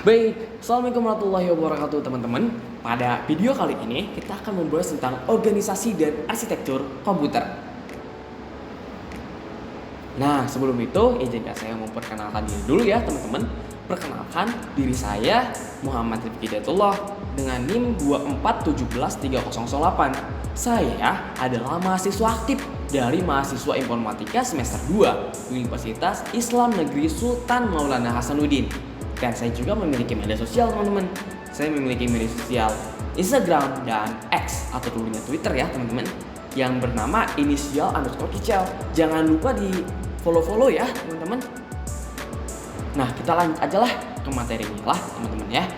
Baik, Assalamualaikum warahmatullahi wabarakatuh teman-teman. Pada video kali ini kita akan membahas tentang organisasi dan arsitektur komputer. Nah, sebelum itu izinkan saya memperkenalkan diri dulu ya teman-teman. Perkenalkan diri saya Muhammad Rifki Hidayatullah dengan NIM 2471308. Saya adalah mahasiswa aktif dari mahasiswa informatika semester 2 Universitas Islam Negeri Sultan Maulana Hasanuddin. Dan saya juga memiliki media sosial teman-teman. Saya memiliki media sosial Instagram dan X atau dulunya Twitter ya teman-teman, yang bernama inisial_kicel. Jangan lupa di follow ya teman-teman. Nah, kita lanjut aja lah ke materinya lah teman-teman ya.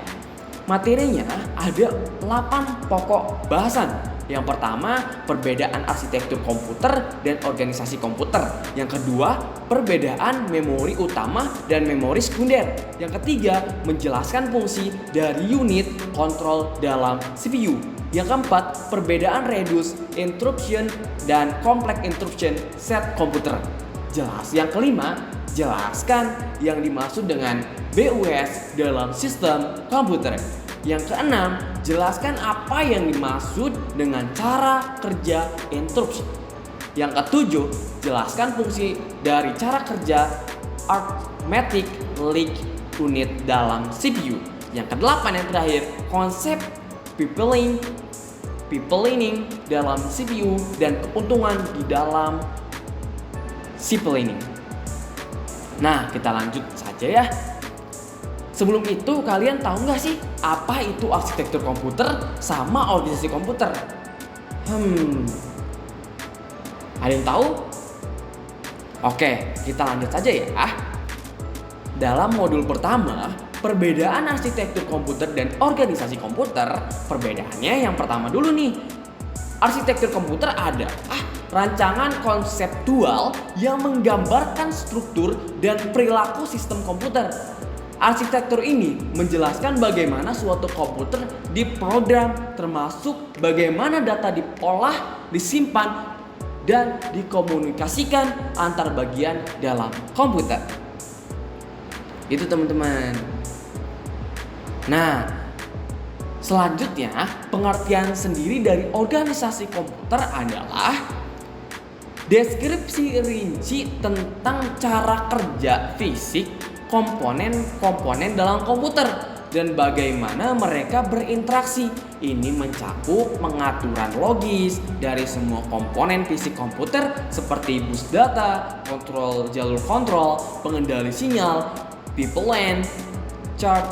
Materinya ada 8 pokok bahasan. Yang pertama, perbedaan arsitektur komputer dan organisasi komputer. Yang kedua, perbedaan memori utama dan memori sekunder. Yang ketiga, menjelaskan fungsi dari unit kontrol dalam CPU. Yang keempat, perbedaan reduce interruption dan complex interruption set komputer. Jelas. Yang kelima, jelaskan yang dimaksud dengan BUS dalam sistem komputer. Yang keenam, jelaskan apa yang dimaksud dengan cara kerja interruption. Yang ketujuh, jelaskan fungsi dari cara kerja arithmetic link unit dalam CPU. Yang kedelapan yang terakhir, konsep pipelining dalam CPU dan keuntungan di dalam cipelining. Nah, kita lanjut saja ya. Sebelum itu, kalian tahu nggak sih apa itu arsitektur komputer sama organisasi komputer? Ada yang tahu? Oke, kita lanjut saja ya. Dalam modul pertama, perbedaan arsitektur komputer dan organisasi komputer. Perbedaannya yang pertama dulu nih. Arsitektur komputer adalah rancangan konseptual yang menggambarkan struktur dan perilaku sistem komputer. Arsitektur ini menjelaskan bagaimana suatu komputer diprogram, termasuk bagaimana data diolah, disimpan, dan dikomunikasikan antar bagian dalam komputer. Itu teman-teman. Nah, selanjutnya pengertian sendiri dari organisasi komputer adalah deskripsi rinci tentang cara kerja fisik komponen-komponen dalam komputer dan bagaimana mereka berinteraksi. Ini mencakup pengaturan logis dari semua komponen fisik komputer seperti bus data, jalur kontrol, pengendali sinyal, pipeline, chart,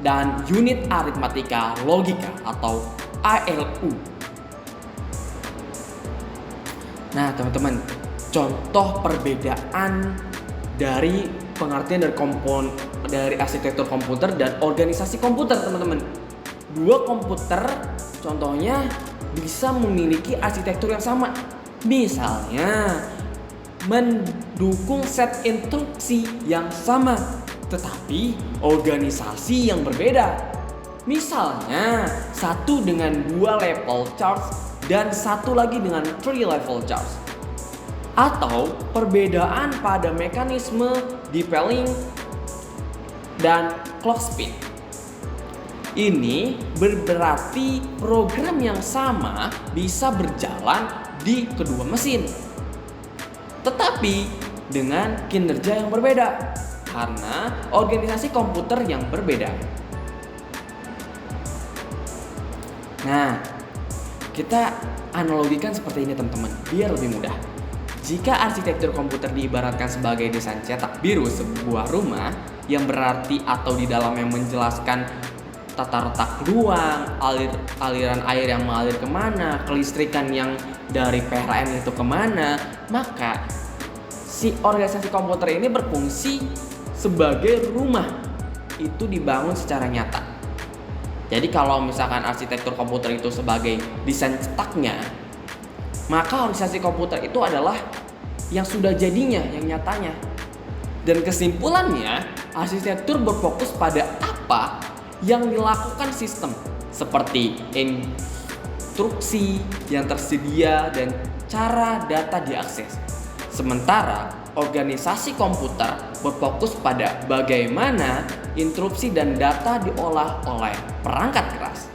dan unit aritmatika logika atau ALU. Nah, teman-teman, contoh perbedaan dari pengertian dari arsitektur komputer dan organisasi komputer, teman-teman. Dua komputer contohnya bisa memiliki arsitektur yang sama. Misalnya mendukung set instruksi yang sama, tetapi organisasi yang berbeda. Misalnya satu dengan 2 level charge dan satu lagi dengan 3 level charge. Atau perbedaan pada mekanisme depeling dan clock speed. Ini berarti program yang sama bisa berjalan di kedua mesin, tetapi dengan kinerja yang berbeda karena organisasi komputer yang berbeda. Nah, kita analogikan seperti ini teman-teman, biar lebih mudah. Jika arsitektur komputer diibaratkan sebagai desain cetak biru sebuah rumah, yang berarti atau di dalamnya menjelaskan tata letak ruang, aliran air yang mengalir kemana, kelistrikan yang dari PLN itu kemana, maka si organisasi komputer ini berfungsi sebagai rumah itu dibangun secara nyata. Jadi kalau misalkan arsitektur komputer itu sebagai desain cetaknya, maka organisasi komputer itu adalah yang sudah jadinya, yang nyatanya. Dan kesimpulannya, arsitektur berfokus pada apa yang dilakukan sistem, seperti instruksi yang tersedia dan cara data diakses. Sementara organisasi komputer berfokus pada bagaimana interupsi dan data diolah oleh perangkat keras.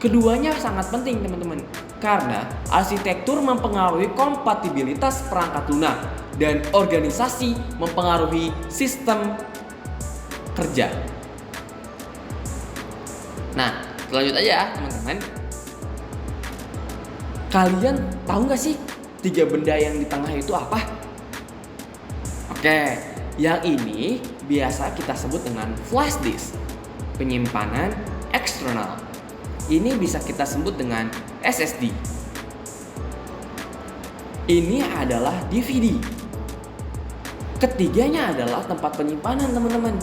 Keduanya sangat penting teman-teman, karena arsitektur mempengaruhi kompatibilitas perangkat lunak dan organisasi mempengaruhi sistem kerja. Nah, lanjut aja teman-teman. Kalian tahu nggak sih 3 benda yang di tengah itu apa? Oke, yang ini biasa kita sebut dengan flash disk, penyimpanan eksternal. Ini bisa kita sebut dengan SSD. Ini adalah DVD. Ketiganya adalah tempat penyimpanan teman-teman.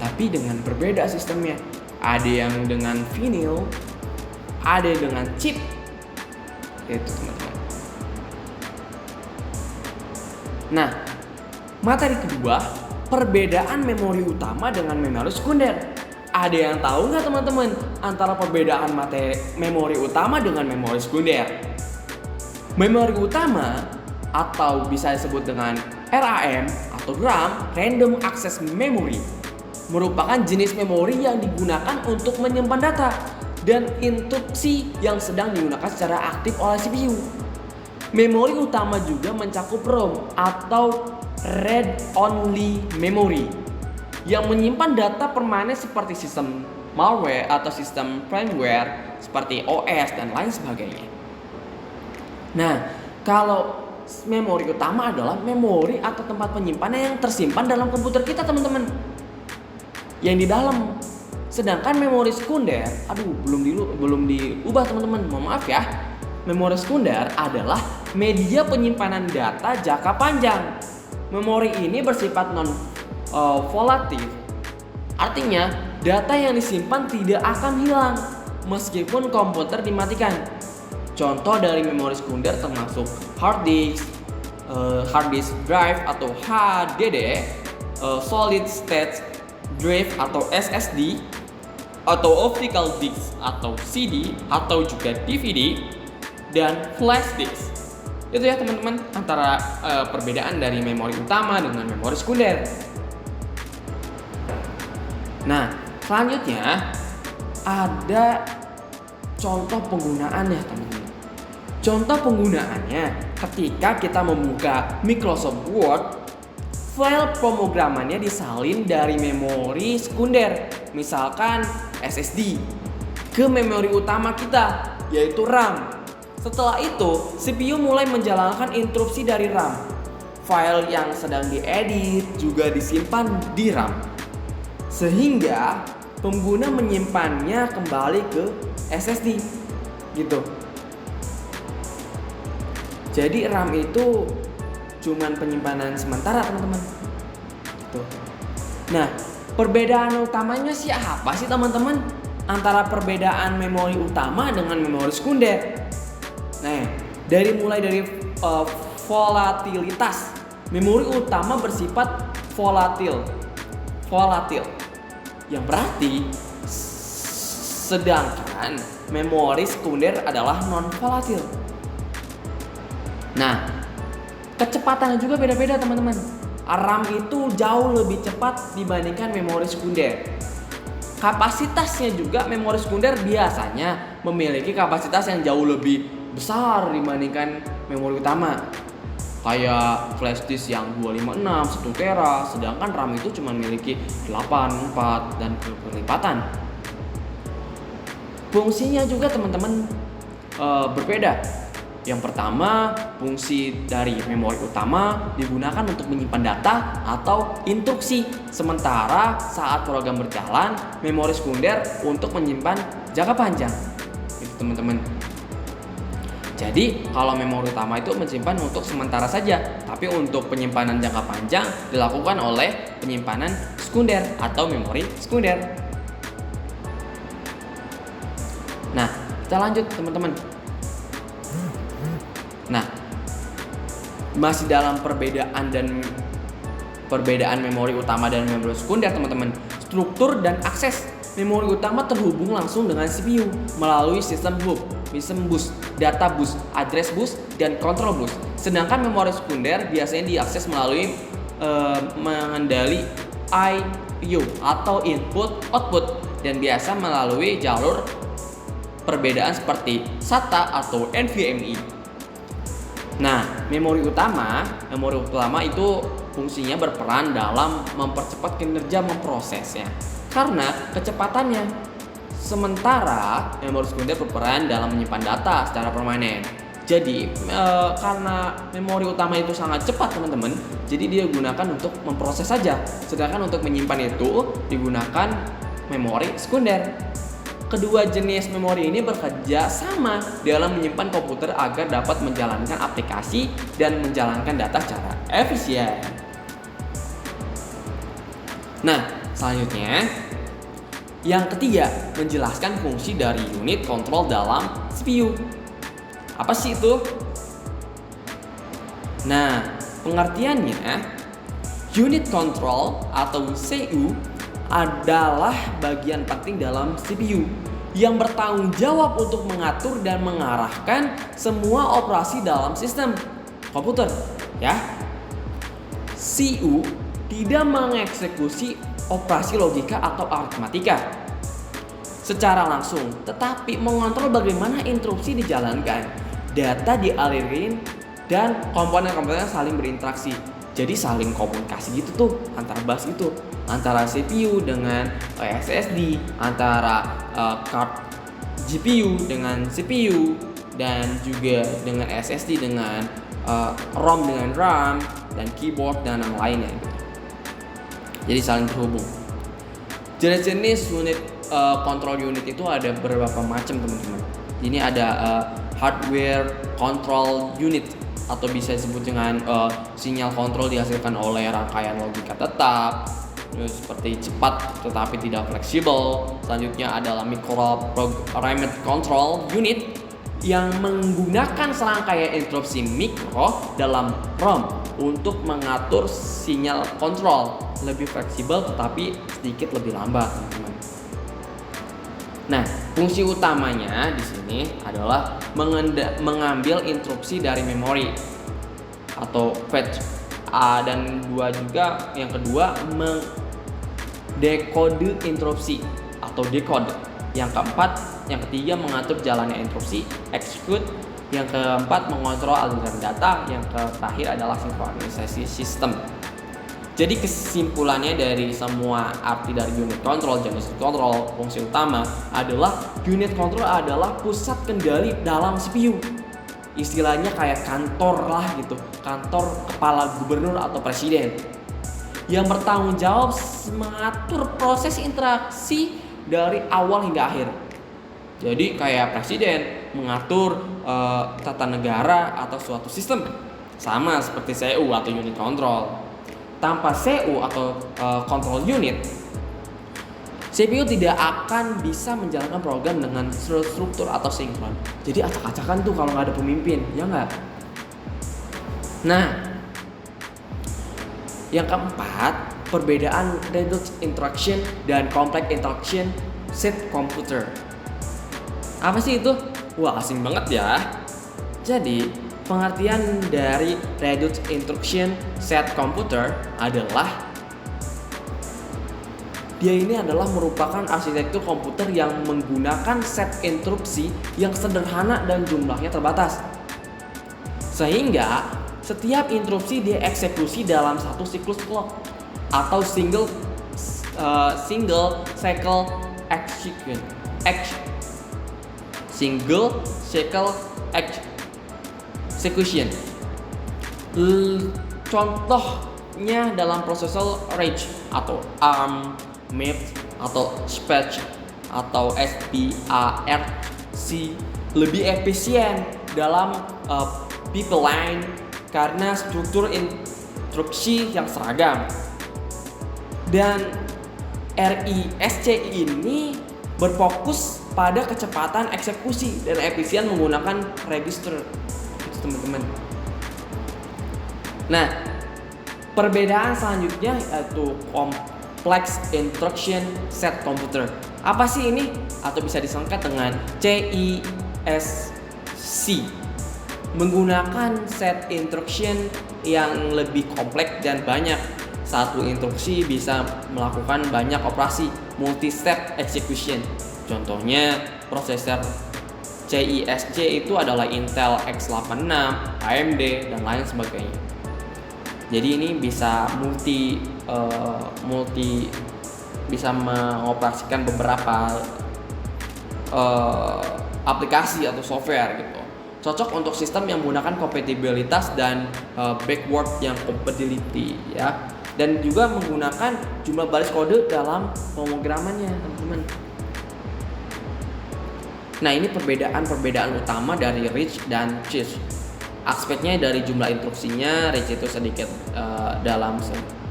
Tapi dengan berbeda sistemnya. Ada yang dengan vinyl, ada yang dengan chip. Itu teman-teman. Nah, materi kedua, perbedaan memori utama dengan memori sekunder. Ada yang tahu nggak teman-teman antara perbedaan memori utama dengan memori sekunder? Memori utama atau bisa disebut dengan RAM atau RAM, Random Access Memory, merupakan jenis memori yang digunakan untuk menyimpan data dan instruksi yang sedang digunakan secara aktif oleh CPU. Memori utama juga mencakup ROM atau Read Only Memory yang menyimpan data permanen seperti sistem malware atau sistem firmware seperti OS dan lain sebagainya. Nah, kalau memori utama adalah memori atau tempat penyimpanan yang tersimpan dalam komputer kita teman-teman, yang di dalam. Sedangkan memori sekunder, belum diubah teman-teman, mohon maaf ya. Memori sekunder adalah media penyimpanan data jangka panjang. Memori ini bersifat non-volatil. Artinya, data yang disimpan tidak akan hilang meskipun komputer dimatikan. Contoh dari memori sekunder termasuk hard disk drive atau HDD, solid state drive atau SSD, atau optical disk atau CD, atau juga DVD, dan flash disk. Itu ya teman-teman antara perbedaan dari memori utama dengan memori sekunder. Nah, selanjutnya ada contoh penggunaannya teman-teman. Contoh penggunaannya ketika kita membuka Microsoft Word, file pemrogramannya disalin dari memori sekunder, misalkan SSD, ke memori utama kita, yaitu RAM. Setelah itu, CPU mulai menjalankan instruksi dari RAM. File yang sedang diedit juga disimpan di RAM, sehingga pengguna menyimpannya kembali ke SSD, gitu. Jadi RAM itu cuman penyimpanan sementara teman-teman. Tuh. Nah, perbedaan utamanya sih apa sih teman-teman antara perbedaan memori utama dengan memori sekunder? Nah, mulai dari volatilitas. Memori utama bersifat volatil. Yang berarti sedangkan memori sekunder adalah non volatil. Nah, kecepatannya juga beda-beda teman-teman. RAM itu jauh lebih cepat dibandingkan memori sekunder. Kapasitasnya juga memori sekunder biasanya memiliki kapasitas yang jauh lebih besar dibandingkan memori utama. Kayak flash disk yang 256, 1 tera, sedangkan RAM itu cuma memiliki 8, 4 dan kelipatan. Fungsinya juga teman-teman berbeda. Yang pertama, fungsi dari memori utama digunakan untuk menyimpan data atau instruksi, sementara saat program berjalan, memori sekunder untuk menyimpan jangka panjang. Itu teman-teman. Jadi, kalau memori utama itu menyimpan untuk sementara saja, tapi untuk penyimpanan jangka panjang dilakukan oleh penyimpanan sekunder atau memori sekunder. Nah, kita lanjut teman-teman. Nah, masih dalam perbedaan memori utama dan memori sekunder teman-teman. Struktur dan akses memori utama terhubung langsung dengan CPU melalui sistem bus, data bus, address bus, dan control bus. Sedangkan memori sekunder biasanya diakses melalui mengendali I/O atau input output dan biasa melalui jalur perbedaan seperti SATA atau NVMe. Nah, memori utama itu fungsinya berperan dalam mempercepat kinerja memprosesnya karena kecepatannya. Sementara memori sekunder berperan dalam menyimpan data secara permanen. Jadi karena memori utama itu sangat cepat teman-teman, jadi dia gunakan untuk memproses saja. Sedangkan untuk menyimpan itu digunakan memori sekunder. Kedua jenis memori ini bekerja sama dalam menyimpan komputer agar dapat menjalankan aplikasi dan menjalankan data secara efisien. Nah, selanjutnya yang ketiga, menjelaskan fungsi dari unit kontrol dalam CPU. Apa sih itu? Nah, pengertiannya, unit control atau CU adalah bagian penting dalam CPU yang bertanggung jawab untuk mengatur dan mengarahkan semua operasi dalam sistem komputer, ya. CU tidak mengeksekusi operasi logika atau aritmatika secara langsung, tetapi mengontrol bagaimana instruksi dijalankan, data dialirin, dan komponen-komponen saling berinteraksi. Jadi saling komunikasi gitu tuh antar bus itu, antara CPU dengan SSD, antara card GPU dengan CPU, dan juga dengan SSD dengan ROM dengan RAM, dan keyboard dan yang lainnya gitu. Jadi saling terhubung. Jenis-jenis unit control unit itu ada beberapa macam teman-teman. Ini ada hardware control unit atau bisa disebut dengan sinyal kontrol dihasilkan oleh rangkaian logika tetap, seperti cepat tetapi tidak fleksibel. Selanjutnya adalah microprogrammed control unit yang menggunakan serangkaian instruksi mikro dalam ROM untuk mengatur sinyal kontrol, lebih fleksibel tetapi sedikit lebih lambat, teman-teman. Nah, fungsi utamanya di sini adalah mengambil instruksi dari memori atau fetch. Dan yang kedua mendekode instruksi atau decode. Yang ketiga mengatur jalannya instruksi, execute. Yang keempat mengontrol aliran data. Yang terakhir adalah sinkronisasi sistem. Jadi kesimpulannya dari semua arti dari unit control, jenis control, fungsi utama adalah unit control adalah pusat kendali dalam CPU. Istilahnya kayak kantor lah gitu, kantor kepala gubernur atau presiden yang bertanggung jawab mengatur proses interaksi dari awal hingga akhir. Jadi kayak presiden mengatur tata negara atau suatu sistem, sama seperti CU atau unit control. Tanpa CU atau control unit, CPU tidak akan bisa menjalankan program dengan struktur atau sinkron. Jadi acak-acakan tuh kalau nggak ada pemimpin, ya nggak? Nah, yang keempat, perbedaan reduced instruction dan complex instruction set computer. Apa sih itu? Wah, asing banget ya. Jadi pengertian dari reduced instruction set computer adalah dia ini adalah merupakan arsitektur komputer yang menggunakan set instruksi yang sederhana dan jumlahnya terbatas. Sehingga setiap instruksi dieksekusi dalam satu siklus clock atau single cycle execution. Single cycle execution. Contohnya dalam prosesor RAID atau ARM, MIPS atau SPARC atau SPARC lebih efisien dalam pipeline karena struktur instruksi yang seragam. Dan RISC ini berfokus pada kecepatan eksekusi dan efisien menggunakan register. Teman-teman. Nah, perbedaan selanjutnya yaitu complex instruction set computer. Apa sih ini? Atau bisa disingkat dengan CISC. Menggunakan set instruction yang lebih kompleks dan banyak satu instruksi bisa melakukan banyak operasi multi-step execution. Contohnya prosesor CISC itu adalah Intel x86, AMD, dan lain sebagainya. Jadi ini bisa multi bisa mengoperasikan beberapa aplikasi atau software gitu. Cocok untuk sistem yang menggunakan kompatibilitas dan backward yang compatibility ya. Dan juga menggunakan jumlah baris kode dalam pemrogramannya, teman-teman. Nah, ini perbedaan utama dari rich dan cheese. Aspeknya dari jumlah instruksinya, rich itu sedikit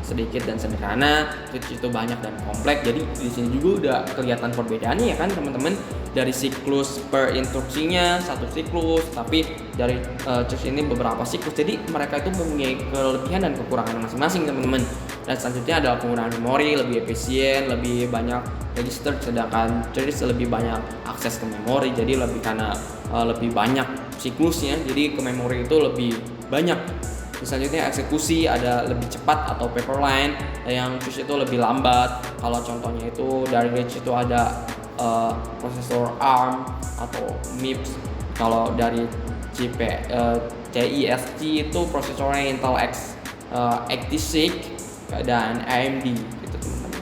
sedikit dan sederhana, rich itu banyak dan kompleks. Jadi di sini juga udah kelihatan perbedaannya ya kan teman-teman, dari siklus per instruksinya satu siklus, tapi dari cheese ini beberapa siklus. Jadi mereka itu mempunyai kelebihan dan kekurangan masing-masing teman-teman. Dan selanjutnya adalah penggunaan memori lebih efisien, lebih banyak register, sedangkan cheese lebih banyak akses ke memori, jadi lebih banyak siklusnya, jadi ke memori itu lebih banyak. Selanjutnya eksekusi ada lebih cepat atau paperline, yang cheese itu lebih lambat. Kalau contohnya itu dari rich itu ada prosesor ARM atau MIPS. Kalau dari CISC itu prosesornya Intel x86 dan AMD gitu teman-teman.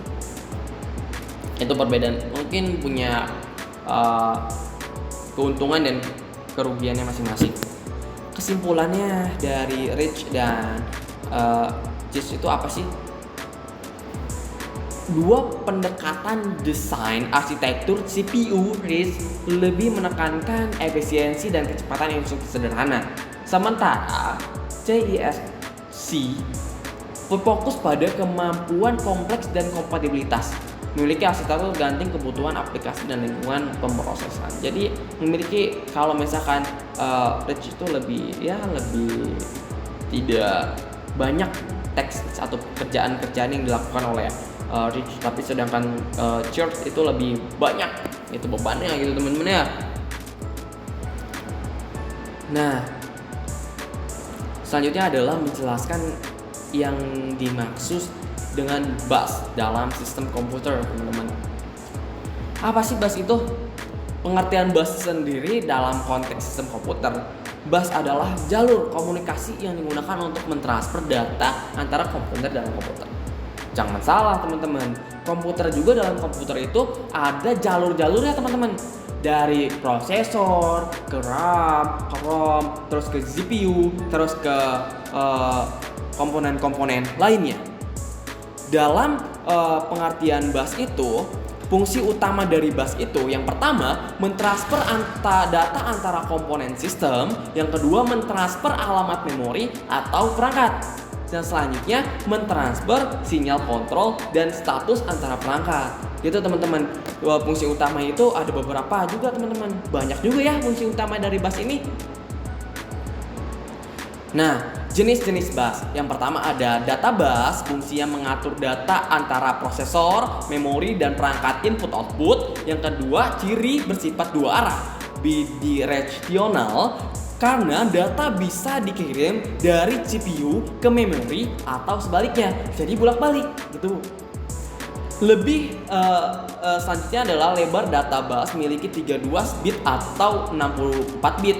Itu perbedaan, mungkin punya keuntungan dan kerugiannya masing-masing. Kesimpulannya dari rich dan cheese itu apa sih? Dua pendekatan desain arsitektur CPU rich lebih menekankan efisiensi dan kecepatan instruksi sederhana, sementara CISC berfokus pada kemampuan kompleks dan kompatibilitas, memiliki arsitektur ganting kebutuhan aplikasi dan lingkungan pemrosesan. Jadi memiliki, kalau misalkan rich itu lebih tidak banyak teks atau kerjaan-kerjaan yang dilakukan oleh rich, tapi sedangkan cheese itu lebih banyak itu bebannya gitu teman-teman ya. Nah, selanjutnya adalah menjelaskan yang dimaksud dengan bus dalam sistem komputer, teman-teman. Apa sih bus itu? Pengertian bus sendiri dalam konteks sistem komputer, bus adalah jalur komunikasi yang digunakan untuk mentransfer data antara komponen dalam komputer. Jangan salah teman-teman, komputer juga, dalam komputer itu ada jalur-jalurnya teman-teman. Dari prosesor ke RAM, ke ROM, terus ke CPU, terus ke komponen-komponen lainnya. Dalam pengertian bus itu, fungsi utama dari bus itu yang pertama mentransfer data antara komponen sistem, yang kedua mentransfer alamat memori atau perangkat, dan selanjutnya mentransfer sinyal kontrol dan status antara perangkat. Gitu teman-teman. Fungsi utama itu ada beberapa juga teman-teman. Banyak juga ya fungsi utama dari bus ini. Nah, jenis-jenis bus. Yang pertama ada data bus, fungsinya mengatur data antara prosesor, memori, dan perangkat input-output. Yang kedua, ciri bersifat dua arah, bidirectional, karena data bisa dikirim dari CPU ke memori atau sebaliknya, jadi bolak-balik gitu. Selanjutnya adalah lebar data bus memiliki 32 bit atau 64 bit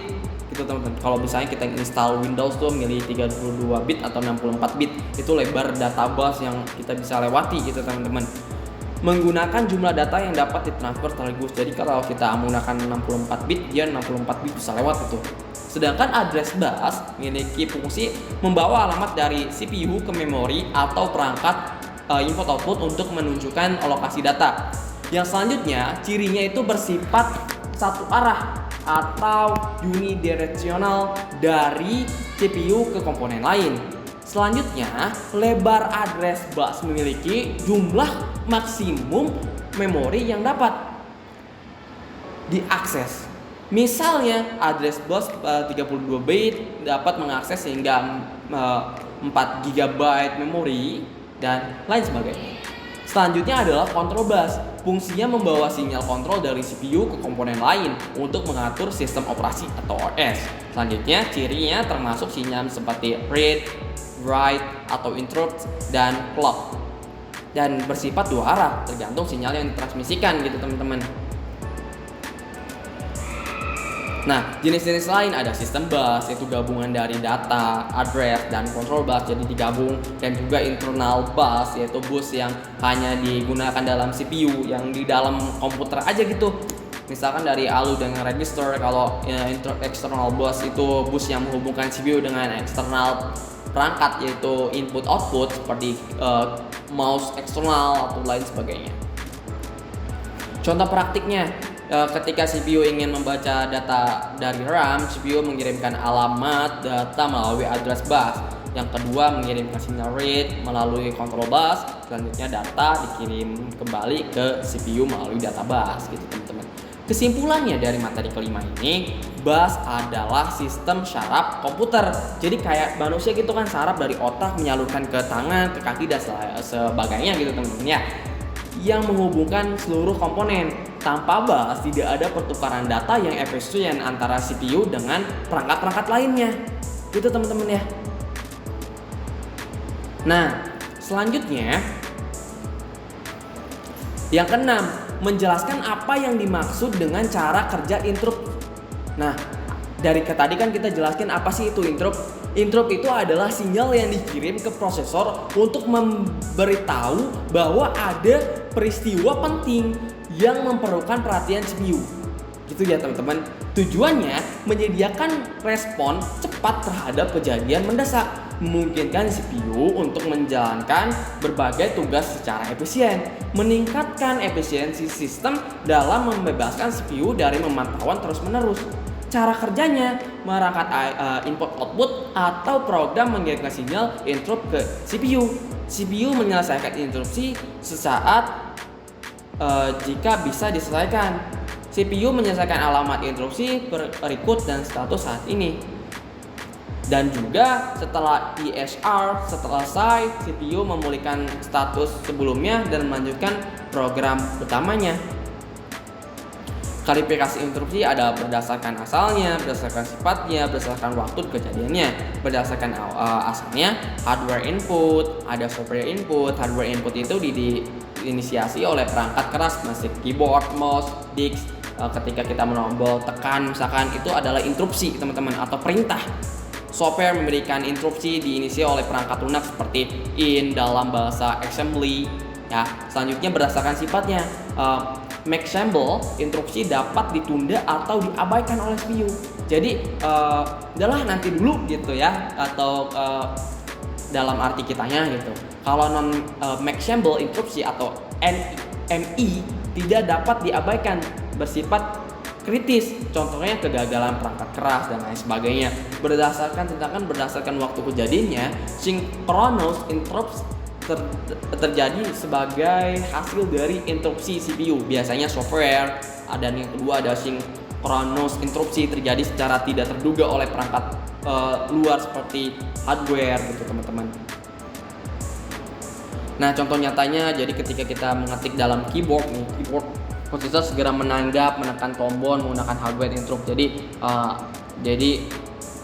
gitu teman-teman. Kalau misalnya kita install Windows tuh memiliki 32 bit atau 64 bit, itu lebar data bus yang kita bisa lewati gitu teman-teman. Menggunakan jumlah data yang dapat ditransfer sekaligus. Jadi kalau kita menggunakan 64 bit, dia 64 bit bisa lewat itu. Sedangkan address bus memiliki fungsi membawa alamat dari CPU ke memori atau perangkat input output untuk menunjukkan lokasi data. Yang selanjutnya, cirinya itu bersifat satu arah atau unidirectional dari CPU ke komponen lain. Selanjutnya, lebar address bus memiliki jumlah maksimum memori yang dapat diakses. Misalnya, address bus 32 bit dapat mengakses hingga 4 GB memori dan lain sebagainya. Selanjutnya adalah control bus. Fungsinya membawa sinyal kontrol dari CPU ke komponen lain untuk mengatur sistem operasi atau OS. Selanjutnya, cirinya termasuk sinyal seperti read, write atau interrupt, dan clock. Dan bersifat dua arah tergantung sinyal yang ditransmisikan gitu teman-teman. Nah, jenis-jenis lain ada sistem bus, yaitu gabungan dari data, address, dan control bus jadi digabung, dan juga internal bus, yaitu bus yang hanya digunakan dalam CPU yang di dalam komputer aja gitu. Misalkan dari ALU dengan register. Kalau external bus itu bus yang menghubungkan CPU dengan eksternal perangkat, yaitu input output seperti mouse eksternal atau lain sebagainya. Contoh praktiknya, ketika CPU ingin membaca data dari RAM, CPU mengirimkan alamat data melalui address bus. Yang kedua, mengirimkan sinyal read melalui control bus. Selanjutnya data dikirim kembali ke CPU melalui data bus gitu teman-teman. Kesimpulannya dari materi kelima ini, bus adalah sistem syaraf komputer. Jadi kayak manusia gitu kan, saraf dari otak menyalurkan ke tangan, ke kaki, dan sebagainya gitu teman-teman ya, yang menghubungkan seluruh komponen. Tanpa bus tidak ada pertukaran data yang efisien antara CPU dengan perangkat-perangkat lainnya. Gitu teman-teman ya. Nah, selanjutnya yang keenam, menjelaskan apa yang dimaksud dengan cara kerja interrupt. Nah, dari tadi kan kita jelaskan apa sih itu interrupt. Interrupt itu adalah sinyal yang dikirim ke prosesor untuk memberitahu bahwa ada peristiwa penting yang memerlukan perhatian CPU. Gitu ya teman-teman. Tujuannya menyediakan respon cepat terhadap kejadian mendesak, memungkinkan CPU untuk menjalankan berbagai tugas secara efisien, meningkatkan efisiensi sistem dalam membebaskan CPU dari pemantauan terus-menerus. Cara kerjanya, merangkat input output atau program mengirimkan sinyal interrupt ke CPU. CPU menyelesaikan interupsi sesaat jika bisa diselesaikan. CPU menyelesaikan alamat interupsi berikut dan status saat ini. Dan juga setelah ESR selesai, CPU memulihkan status sebelumnya dan melanjutkan program utamanya. Klasifikasi interupsi ada berdasarkan asalnya, berdasarkan sifatnya, berdasarkan waktu kejadiannya. Berdasarkan asalnya, hardware input, ada software input. Hardware input itu diinisiasi oleh perangkat keras, seperti keyboard, mouse, disk. Ketika kita menombol tekan misalkan, itu adalah interupsi teman-teman, atau perintah. Software memberikan interupsi diinisiasi oleh perangkat lunak seperti in dalam bahasa assembly. Ya, selanjutnya berdasarkan sifatnya, maximum interupsi dapat ditunda atau diabaikan oleh CPU. Jadi adalah nanti dulu gitu ya, atau dalam arti kitanya gitu. Kalau non maximum interupsi atau NMI tidak dapat diabaikan, bersifat kritis, contohnya kegagalan perangkat keras dan lain sebagainya. Berdasarkan waktu kejadiannya, synchronous interrupts terjadi sebagai hasil dari interupsi CPU, biasanya software. Dan yang kedua ada synchronous interupsi terjadi secara tidak terduga oleh perangkat luar seperti hardware gitu teman-teman. Nah, contoh nyatanya, jadi ketika kita mengetik dalam keyboard prosesor segera menanggap, menekan tombol menggunakan hardware interrupt. Jadi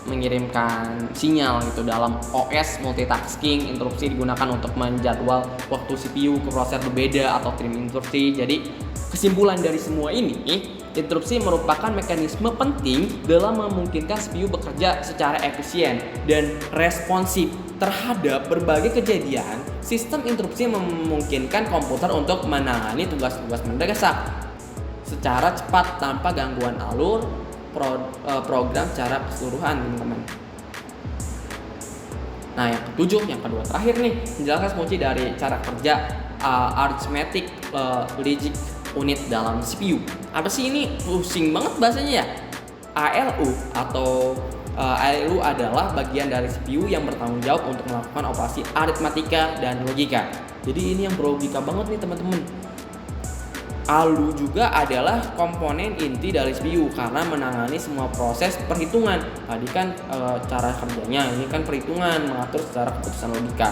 mengirimkan sinyal gitu. Dalam OS multitasking, interupsi digunakan untuk menjadwal waktu CPU ke prosesor berbeda atau trim interupsi. Jadi kesimpulan dari semua ini, interupsi merupakan mekanisme penting dalam memungkinkan CPU bekerja secara efisien dan responsif terhadap berbagai kejadian. Sistem interupsi memungkinkan komputer untuk menangani tugas-tugas mendesak secara cepat tanpa gangguan alur program secara keseluruhan, teman-teman. Nah, yang ketujuh, yang kedua terakhir nih, menjelaskan fungsi dari cara kerja arithmetic logic unit dalam CPU. Apa sih ini? Pusing banget bahasanya ya. ALU atau ALU adalah bagian dari CPU yang bertanggung jawab untuk melakukan operasi aritmatika dan logika. Jadi ini yang berlogika banget nih teman-teman. ALU juga adalah komponen inti dari CPU karena menangani semua proses perhitungan. Tadi kan cara kerjanya, ini kan perhitungan, mengatur secara keputusan logika.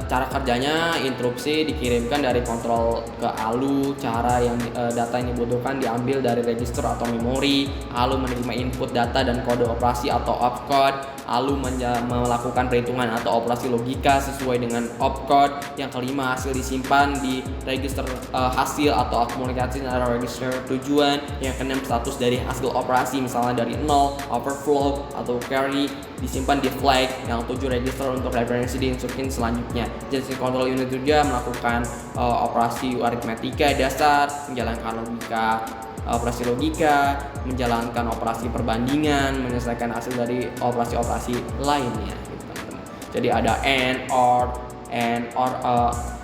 Cara kerjanya, interupsi dikirimkan dari kontrol ke ALU. Cara yang data yang dibutuhkan diambil dari register atau memori. ALU menerima input data dan kode operasi atau opcode. lalu melakukan perhitungan atau operasi logika sesuai dengan opcode. Yang kelima, hasil disimpan di register hasil atau akumulasi atau register tujuan. Yang keenam, status dari hasil operasi, misalnya dari 0, overflow atau carry, disimpan di flag. Yang 7, register untuk referensi di instruksi selanjutnya. Jadi control unit juga melakukan operasi aritmetika dasar, menjalankan operasi logika, menjalankan operasi perbandingan, menyelesaikan hasil dari operasi-operasi lainnya gitu, teman-teman. Jadi ada and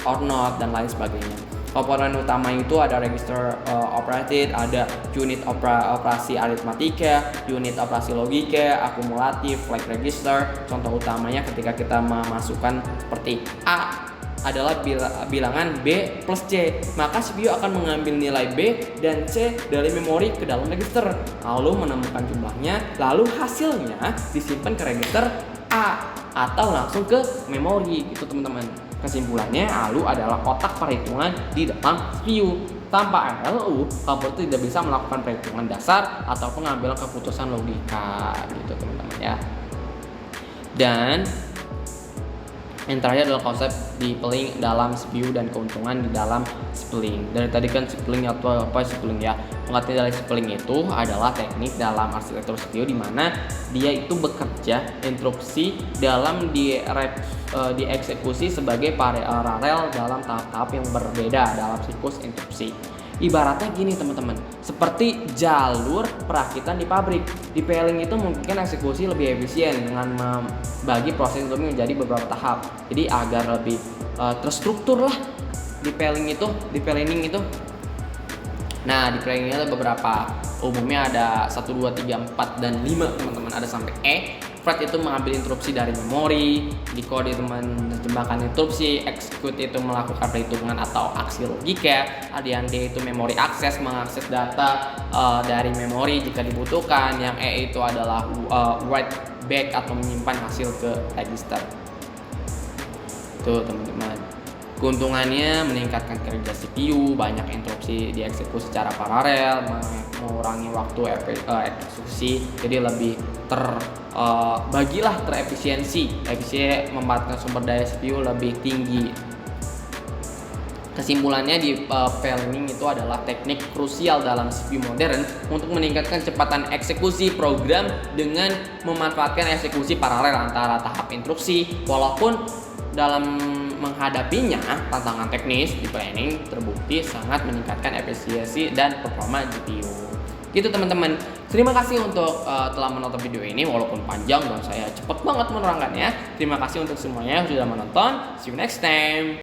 or not dan lain sebagainya. Komponen utama itu ada register operated, ada unit operasi aritmatika, unit operasi logika, akumulatif, flag register. Contoh utamanya ketika kita memasukkan seperti A adalah bilangan B plus C, maka CPU akan mengambil nilai B dan C dari memori ke dalam register, lalu menemukan jumlahnya, lalu hasilnya disimpan ke register A atau langsung ke memori gitu, teman-teman. Kesimpulannya, ALU adalah otak perhitungan di dalam CPU. Tanpa ALU, komputer tidak bisa melakukan perhitungan dasar atau pengambilan keputusan logika gitu, teman-teman ya. Dan yang terakhir adalah konsep deepling dalam CPU dan keuntungan di dalam sipling. Dari tadi kan sipling atau apa sipling ya. Pengertian dari sipling itu adalah teknik dalam arsitektur CPU di mana dia itu bekerja instruksi dalam dieksekusi sebagai paralel dalam tahap-tahap yang berbeda dalam siklus instruksi. Ibaratnya gini teman-teman, seperti jalur perakitan di pabrik. Detailing itu mungkin eksekusi lebih efisien dengan membagi proses itu menjadi beberapa tahap. Jadi agar lebih terstruktur lah detailing itu. Nah, detailing ada beberapa. Umumnya ada 1, 2, 3, 4, dan 5 teman-teman. Ada sampai E. Flag itu mengambil interupsi dari memori, decode itu menerjemahkan interupsi, execute itu melakukan perhitungan atau aksi logika, yang D itu memori akses, mengakses data dari memori jika dibutuhkan, yang E itu adalah write back atau menyimpan hasil ke register. Tuh teman-teman. Keuntungannya meningkatkan kerja CPU, banyak interupsi dieksekusi secara paralel, mengurangi waktu eksekusi, jadi lebih terefisiensi memanfaatkan sumber daya CPU lebih tinggi. Kesimpulannya di planning itu adalah teknik krusial dalam CPU modern untuk meningkatkan kecepatan eksekusi program dengan memanfaatkan eksekusi paralel antara tahap instruksi, walaupun dalam menghadapinya tantangan teknis di planning terbukti sangat meningkatkan efisiensi dan performa GPU. Gitu teman-teman. Terima kasih untuk telah menonton video ini walaupun panjang dan saya cepat banget menerangkannya. Terima kasih untuk semuanya yang sudah menonton. See you next time.